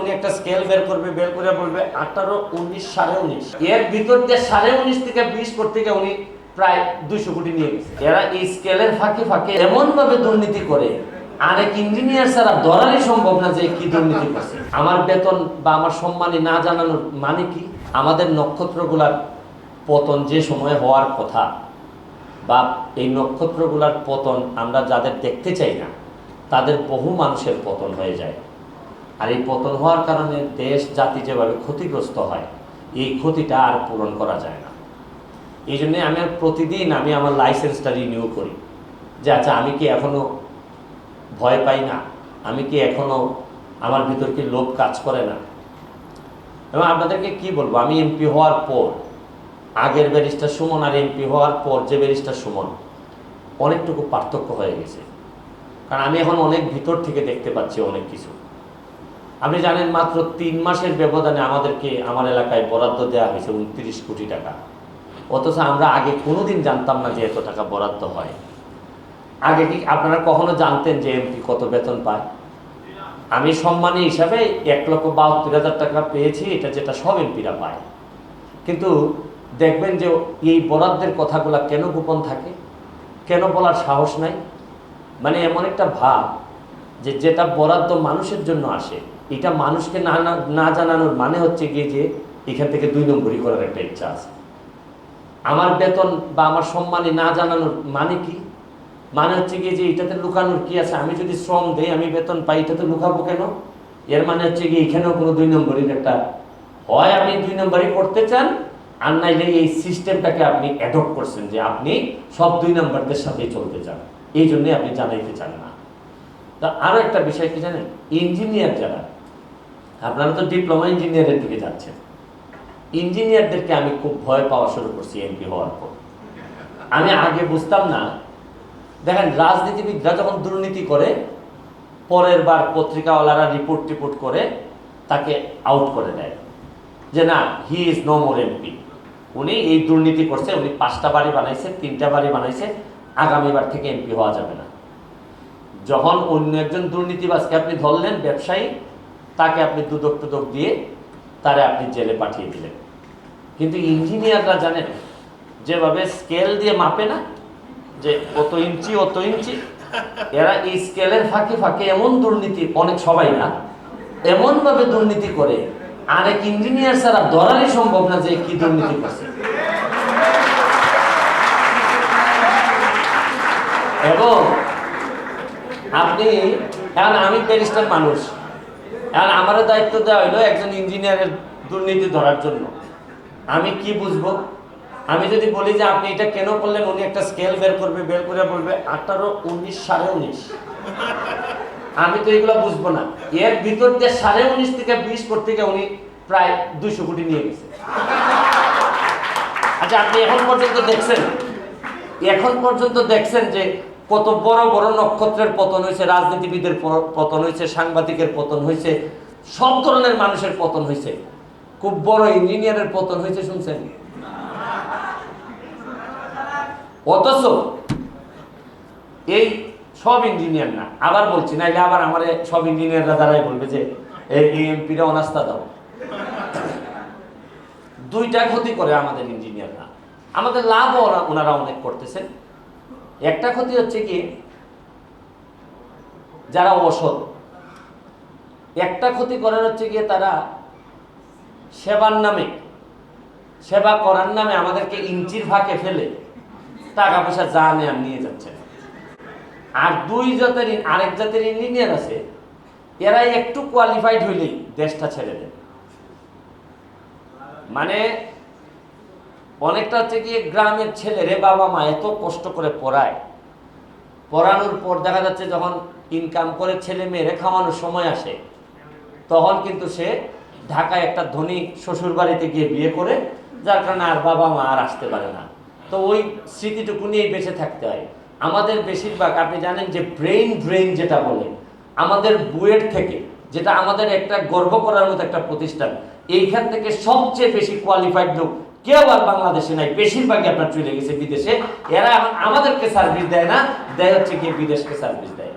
উনি একটা স্কেল বের করবে, বের করে বলবে 18, 19, 19.5, এর ভিতর দিয়ে 19.5 থেকে 20 করতে গিয়ে উনি প্রায় 200 কোটি নিয়ে গেছে। এরা এই স্কেলের ফাঁকে ফাঁকে এমন ভাবে দুর্নীতি করে, আরেক ইঞ্জিনিয়ার ছাড়া ধরারই সম্ভব না যে কি দুর্নীতি করছে। আমার বেতন বা আমার সম্মানী না জানানোর মানে কি? আমাদের নক্ষত্রগুলার পতন যে সময় হওয়ার কথা, বা এই নক্ষত্রগুলার পতন আমরা যাদের দেখতে চাই না তাদের বহু মানুষের পতন হয়ে যায়। আর এই পতন হওয়ার কারণে দেশ জাতি যেভাবে ক্ষতিগ্রস্ত হয়, এই ক্ষতিটা আর পূরণ করা যায় না। এই জন্যে আমি প্রতিদিন আমার লাইসেন্সটা রিনিউ করি যে আচ্ছা আমি কি এখনো ভয় পাই না, আমি কি এখনো আমার ভিতর কি লোভ কাজ করে না। এবং আপনাদেরকে কি বলবো, আমি এমপি হওয়ার পর, আগের ব্যারিস্টার সুমন আর এমপি হওয়ার পর যে ব্যারিস্টার সুমন, অনেকটুকু পার্থক্য হয়ে গেছে। কারণ আমি এখন অনেক ভিতর থেকে দেখতে পাচ্ছি অনেক কিছু। আপনি জানেন মাত্র 3 মাসের ব্যবধানে আমাদেরকে আমার এলাকায় বরাদ্দ দেওয়া হয়েছে 29 কোটি টাকা। অথচ আমরা আগে কোনোদিন জানতাম না যে এত টাকা বরাদ্দ হয়। আগে কি আপনারা কখনো জানতেন যে এমপি কত বেতন পায়? আমি সম্মানী হিসাবে 1,72,000 টাকা পেয়েছি, এটা যেটা সব এমপিরা পায়। কিন্তু দেখবেন যে এই বরাদ্দের কথাগুলো কেন গোপন থাকে, কেন বলার সাহস নাই। মানে এমন একটা ভাব যে যেটা বরাদ্দ মানুষের জন্য আসে, এটা মানুষকে না জানানোর মানে হচ্ছে গিয়ে যে এখান থেকে 2 নম্বরই করার একটা ইচ্ছা আছে। আমার বেতন বা আমার সম্মানী না জানানোর মানে কি? মানে হচ্ছে গিয়ে যে এটাতে লুকানোর কি আছে? আমি যদি শ্রম দেই, আমি বেতন পাই, এটাতে লুকাবো কেন? এর মানে হচ্ছে গিয়ে এখানেও কোনো 2 নম্বরের একটা, হয় আপনি 2 নম্বরই করতে চান, আর নাইলে এই সিস্টেমটাকে আপনি অ্যাডপ্ট করছেন যে আপনি সব 2 নম্বরদের সাথেই চলতে চান, এই জন্যই আপনি জানাইতে চান না। তা আরও একটা বিষয় কি জানেন, ইঞ্জিনিয়ার যারা, আপনারা তো ডিপ্লোমা ইঞ্জিনিয়ারের দিকে যাচ্ছেন, ইঞ্জিনিয়ারদেরকে আমি খুব ভয় পাওয়া শুরু করছি এমপি হওয়ার পর। আমি আগে বুঝতাম না। দেখেন, রাজনীতিবিদরা যখন দুর্নীতি করে, পরের বার পত্রিকাওয়ালারা রিপোর্ট করে তাকে আউট করে দেয় যে না, he is no more MP, উনি এই দুর্নীতি করছে, উনি 5টা বাড়ি বানাইছে, 3টা বাড়ি বানাইছে, আগামীবার থেকে এমপি হওয়া যাবে না। যখন অন্য একজন দুর্নীতিবাজকে আপনি ধরলেন, ব্যবসায়ী, তাকে আপনি দুদক টুদক দিয়ে তারে আপনি জেলে পাঠিয়ে দিলেন। কিন্তু ইঞ্জিনিয়াররা জানেন, যেভাবে স্কেল দিয়ে মাপে না যে অত ইঞ্চি, এরা এই স্কেলের ফাঁকে ফাঁকে এমন দুর্নীতি, অনেক সবাই না, এমনভাবে দুর্নীতি করে, আরেক ইঞ্জিনিয়ার ছাড়া ধরারই সম্ভব না যে কি দুর্নীতি করছে। এবং আপনি এখন, আমি ব্যারিস্টার মানুষ, এখন আমারও দায়িত্ব দেওয়া হইলো একজন ইঞ্জিনিয়ারের দুর্নীতি ধরার জন্য। আমি কি বুঝবো? আমি যদি বলি যে আপনি এটা কেন করলেন, উনি একটা স্কেল বের করবে, বের করে বলবে 18, 19, 19.5, আমি তো এগুলো বুঝবো না। এর ভিতর দিয়ে 19.5 থেকে 20 করতে গিয়ে উনি প্রায় 200 কোটি নিয়ে গেছে। আচ্ছা, আপনি এখন পর্যন্ত দেখছেন যে কত বড় বড় নক্ষত্রের পতন হয়েছে, রাজনীতিবিদের পতন হয়েছে, সাংবাদিকের পতন হয়েছে, সব ধরনের মানুষের পতন হয়েছে, খুব বড় ইঞ্জিনিয়ারের পতন হয়েছে, শুনছেন? অথচ এই সব ইঞ্জিনিয়ার না, আবার বলছি, নাইলে আবার আমার সব ইঞ্জিনিয়াররা দ্বারাই বলবে যে এই এমপিরা অনাস্থা দাও। 2টা ক্ষতি করে আমাদের ইঞ্জিনিয়াররা, আমাদের লাভও ওনারা অনেক করতেছেন। একটা ক্ষতি হচ্ছে কি, যারা অসৎ, একটা ক্ষতি করার হচ্ছে গিয়ে তারা সেবার নামে, সেবা করার নামে আমাদেরকে ইঞ্চির ফাঁকে ফেলে টাকা পয়সা যা নেয় নিয়ে যাচ্ছে। আর আরেক জাতের ইঞ্জিনিয়ার আছে, এরা একটু কোয়ালিফাইড হইলেই দেশটা ছেড়ে দেয়। মানে অনেকটা হচ্ছে গিয়ে গ্রামের ছেলেরে বাবা মা এত কষ্ট করে পড়ানোর পর দেখা যাচ্ছে যখন ইনকাম করে ছেলে মেয়েরে খাওয়ানোর সময় আসে, তখন কিন্তু সে ঢাকায় একটা ধনী শ্বশুর বাড়িতে গিয়ে বিয়ে করে, যার কারণে আর বাবা মা আর আসতে পারে না। তো ওই স্মৃতিটুকু নিয়েই বেঁচে থাকতে হয়। আমাদের বেশিরভাগ, আপনি জানেন যে ব্রেইন ড্রেন যেটা বলে, আমাদের বুয়েট থেকে, যেটা আমাদের একটা গর্ব করার মতো একটা প্রতিষ্ঠান, এইখান থেকে সবচেয়ে বেশি কোয়ালিফাইড লোক কেউ আর বাংলাদেশে নাই, বেশিরভাগই আপনার চলে গেছে বিদেশে। এরা আমাদেরকে সার্ভিস দেয় না, দেয় হচ্ছে গিয়ে বিদেশকে সার্ভিস দেয়।